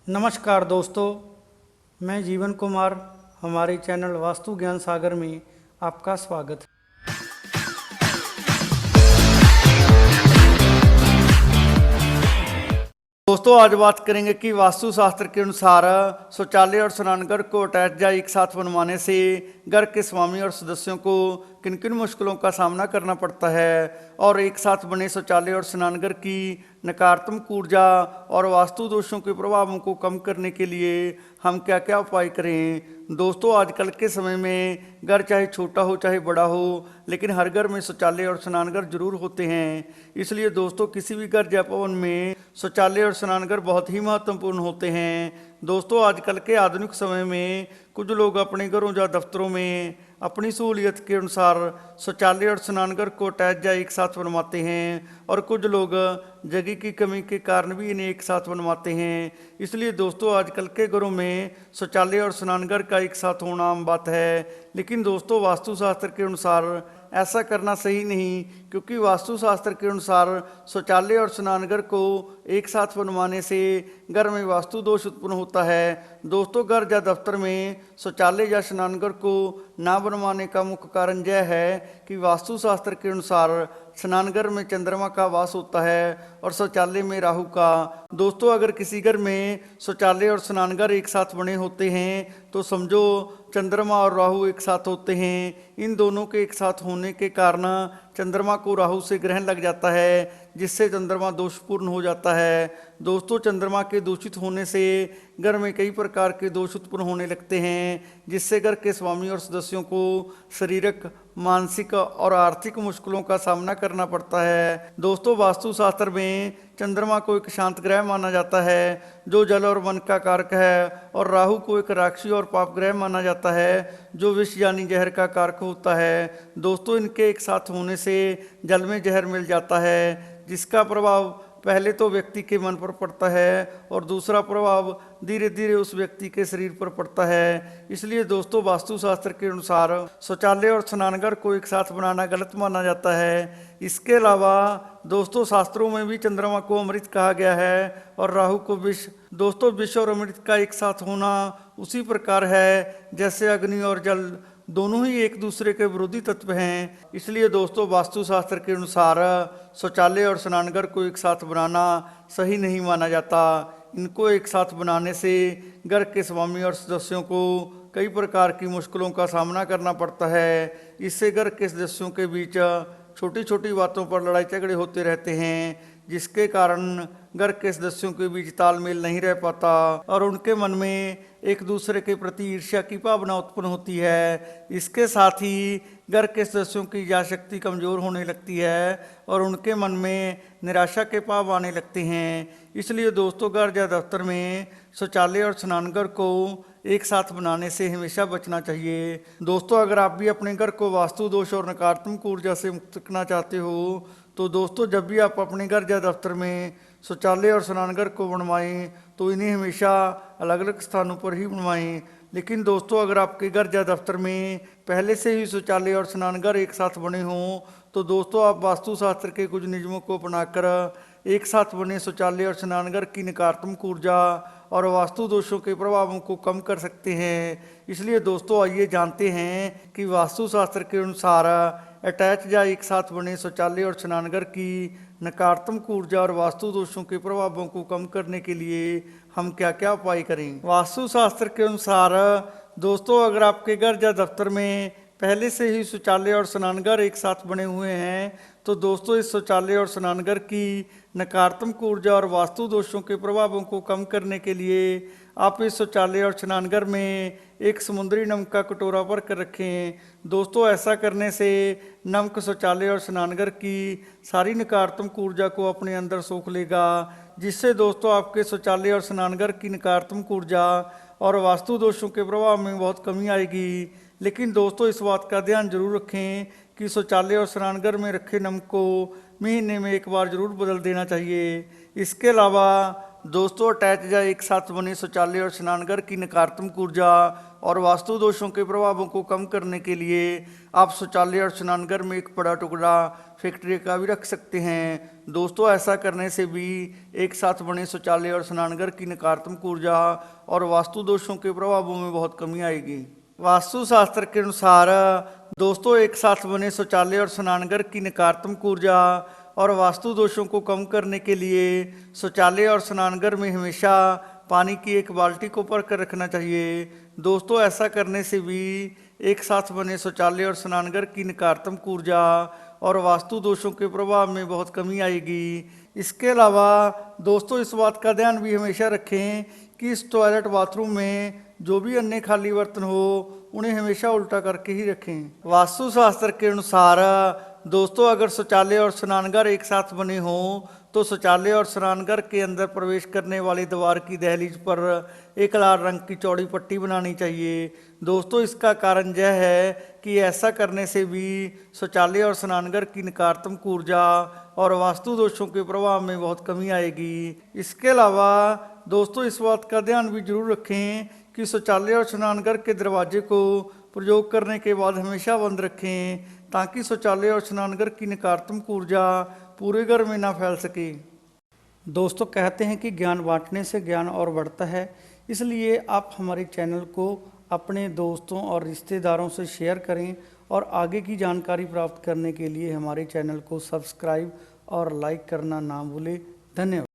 नमस्कार दोस्तों, मैं जीवन कुमार। हमारे चैनल वास्तु ज्ञान सागर में आपका स्वागत है। दोस्तों, आज बात करेंगे कि वास्तु शास्त्र के अनुसार शौचालय और स्नानघर को अटैच या एक साथ बनवाने से घर के स्वामी और सदस्यों को किन किन मुश्किलों का सामना करना पड़ता है और एक साथ बने शौचालय और स्नानघर की नकारात्मक ऊर्जा और वास्तु दोषों के प्रभावों को कम करने के लिए हम क्या क्या उपाय करें। दोस्तों, आजकल के समय में घर चाहे छोटा हो चाहे बड़ा हो, लेकिन हर घर में शौचालय और स्नानघर जरूर होते हैं। इसलिए दोस्तों, किसी भी घर या भवन में शौचालय और स्नानघर बहुत ही महत्वपूर्ण होते हैं। दोस्तों, आजकल के आधुनिक समय में कुछ लोग अपने घरों या दफ्तरों में अपनी सहूलियत के अनुसार शौचालय और स्नानघर को अटैच या एक साथ बनवाते हैं और कुछ लोग जगह की कमी के कारण भी इन्हें एक साथ बनवाते हैं। इसलिए दोस्तों, आजकल के घरों में शौचालय और स्नानघर का एक साथ होना आम बात है। लेकिन दोस्तों, वास्तुशास्त्र के अनुसार ऐसा करना सही नहीं, क्योंकि वास्तुशास्त्र के अनुसार शौचालय और स्नानघर को एक साथ बनवाने से घर में वास्तु दोष उत्पन्न होता है। दोस्तों, घर या दफ्तर में शौचालय या स्नानघर को ना बनवाने का मुख्य कारण यह है कि वास्तुशास्त्र के अनुसार स्नानघर में चंद्रमा का वास होता है और शौचालय में राहु का। दोस्तों, अगर किसी घर में शौचालय और स्नानघर एक साथ बने होते हैं तो समझो चंद्रमा और राहु एक साथ होते हैं। इन दोनों के एक साथ होने के कारण चंद्रमा को राहु से ग्रहण लग जाता है, जिससे चंद्रमा दोषपूर्ण हो जाता है। दोस्तों, चंद्रमा के दूषित होने से घर में कई प्रकार के दोष उत्पन्न होने लगते हैं, जिससे घर के स्वामी और सदस्यों को शारीरिक, मानसिक और आर्थिक मुश्किलों का सामना करना पड़ता है। दोस्तों, वास्तुशास्त्र में चंद्रमा को एक शांत ग्रह माना जाता है जो जल और मन का कारक है, और राहु को एक राक्षसी और पाप ग्रह माना जाता है जो विष यानी जहर का कारक होता है। दोस्तों, इनके एक साथ होने से जल में जहर मिल जाता है, जिसका प्रभाव पहले तो व्यक्ति के मन पर पड़ता है और दूसरा प्रभाव धीरे धीरे उस व्यक्ति के शरीर पर पड़ता है। इसलिए दोस्तों, वास्तुशास्त्र के अनुसार शौचालय और स्नानघर को एक साथ बनाना गलत माना जाता है। इसके अलावा दोस्तों, शास्त्रों में भी चंद्रमा को अमृत कहा गया है और राहु को विष। दोस्तों, विष और अमृत का एक साथ होना उसी प्रकार है जैसे अग्नि और जल दोनों ही एक दूसरे के विरोधी तत्व हैं। इसलिए दोस्तों, वास्तुशास्त्र के अनुसार शौचालय और स्नानघर को एक साथ बनाना सही नहीं माना जाता। इनको एक साथ बनाने से घर के स्वामी और सदस्यों को कई प्रकार की मुश्किलों का सामना करना पड़ता है। इससे घर के सदस्यों के बीच छोटी छोटी बातों पर लड़ाई झगड़े होते रहते हैं, जिसके कारण घर के सदस्यों के बीच तालमेल नहीं रह पाता और उनके मन में एक दूसरे के प्रति ईर्ष्या की भावना उत्पन्न होती है। इसके साथ ही घर के सदस्यों की यादशक्ति कमजोर होने लगती है और उनके मन में निराशा के भाव आने लगते हैं। इसलिए दोस्तों, घर या दफ्तर में शौचालय और स्नानघर को एक साथ बनाने से हमेशा बचना चाहिए। दोस्तों, अगर आप भी अपने घर को वास्तु दोष और नकारात्मक ऊर्जा से मुक्त करना चाहते हो तो दोस्तों, जब भी आप अपने घर या दफ्तर में शौचालय और स्नानघर को बनवाएं तो इन्हें हमेशा अलग अलग स्थानों पर ही बनवाएं। लेकिन दोस्तों, अगर आपके घर या दफ्तर में पहले से ही शौचालय और स्नानघर एक साथ बने हों तो दोस्तों, आप वास्तुशास्त्र के कुछ नियमों को अपनाकर एक साथ बने शौचालय और स्नानघर की नकारात्मक ऊर्जा और वास्तु दोषों के प्रभावों को कम कर सकते हैं। इसलिए दोस्तों, आइए जानते हैं कि वास्तुशास्त्र के अनुसार अटैच या एक साथ बने शौचालय और स्नानघर की नकारात्मक ऊर्जा और वास्तु दोषों के प्रभावों को कम करने के लिए हम क्या क्या उपाय करें। वास्तुशास्त्र के अनुसार दोस्तों, अगर आपके घर या दफ्तर में पहले से ही शौचालय और स्नानघर एक साथ बने हुए हैं तो दोस्तों, इस शौचालय और स्नानघर की नकारात्मक ऊर्जा और वास्तु दोषों के प्रभावों को कम करने के लिए आप इस शौचालय और स्नानघर में एक समुद्री नमक का कटोरा भर कर रखें। दोस्तों, ऐसा करने से नमक शौचालय और स्नानघर की सारी नकारात्मक ऊर्जा को अपने अंदर सोख लेगा, जिससे दोस्तों आपके शौचालय और स्नानघर की नकारात्मक ऊर्जा और वास्तु दोषों के प्रभाव में बहुत कमी आएगी। लेकिन दोस्तों, इस बात का ध्यान जरूर रखें कि शौचालय और स्नानघर में रखे नमक को महीने में एक बार जरूर बदल देना चाहिए। इसके अलावा दोस्तों अटैच या एक साथ बने शौचालय और स्नानघर की नकारात्मक ऊर्जा और वास्तु दोषों के प्रभावों को कम करने के लिए आप शौचालय और स्नानघर में एक बड़ा टुकड़ा फैक्ट्री का भी रख सकते हैं। दोस्तों ऐसा करने से भी एक साथ बने शौचालय और स्नानघर की नकारात्मक ऊर्जा और वास्तु दोषों के प्रभावों में बहुत कमी आएगी। वास्तु शास्त्र के अनुसार दोस्तों एक साथ बने शौचालय और स्नानघर की नकारात्मक ऊर्जा और वास्तु दोषों को कम करने के लिए शौचालय और स्नानघर में हमेशा पानी की एक बाल्टी को भर कर रखना चाहिए। दोस्तों ऐसा करने से भी एक साथ बने शौचालय और स्नानघर की नकारात्मक ऊर्जा और वास्तु दोषों के प्रभाव में बहुत कमी आएगी। इसके अलावा दोस्तों इस बात का ध्यान भी हमेशा रखें कि इस टॉयलेट बाथरूम में जो भी अन्य खाली बर्तन हो उन्हें हमेशा उल्टा करके ही रखें। वास्तु शास्त्र के अनुसार दोस्तों अगर शौचालय और स्नानघर एक साथ बने हों तो शौचालय और स्नानघर के अंदर प्रवेश करने वाली द्वार की दहलीज पर एक लाल रंग की चौड़ी पट्टी बनानी चाहिए। दोस्तों इसका कारण यह है कि ऐसा करने से भी शौचालय और स्नानघर की नकारात्मक ऊर्जा और वास्तु दोषों के प्रभाव में बहुत कमी आएगी। इसके अलावा दोस्तों इस बात का ध्यान भी जरूर रखें कि शौचालय और स्नानघर के दरवाजे को प्रयोग करने के बाद हमेशा बंद रखें ताकि शौचालय और स्नानघर की नकारात्मक ऊर्जा पूरे घर में ना फैल सके। दोस्तों कहते हैं कि ज्ञान बांटने से ज्ञान और बढ़ता है, इसलिए आप हमारे चैनल को अपने दोस्तों और रिश्तेदारों से शेयर करें और आगे की जानकारी प्राप्त करने के लिए हमारे चैनल को सब्सक्राइब और लाइक करना ना भूलें। धन्यवाद।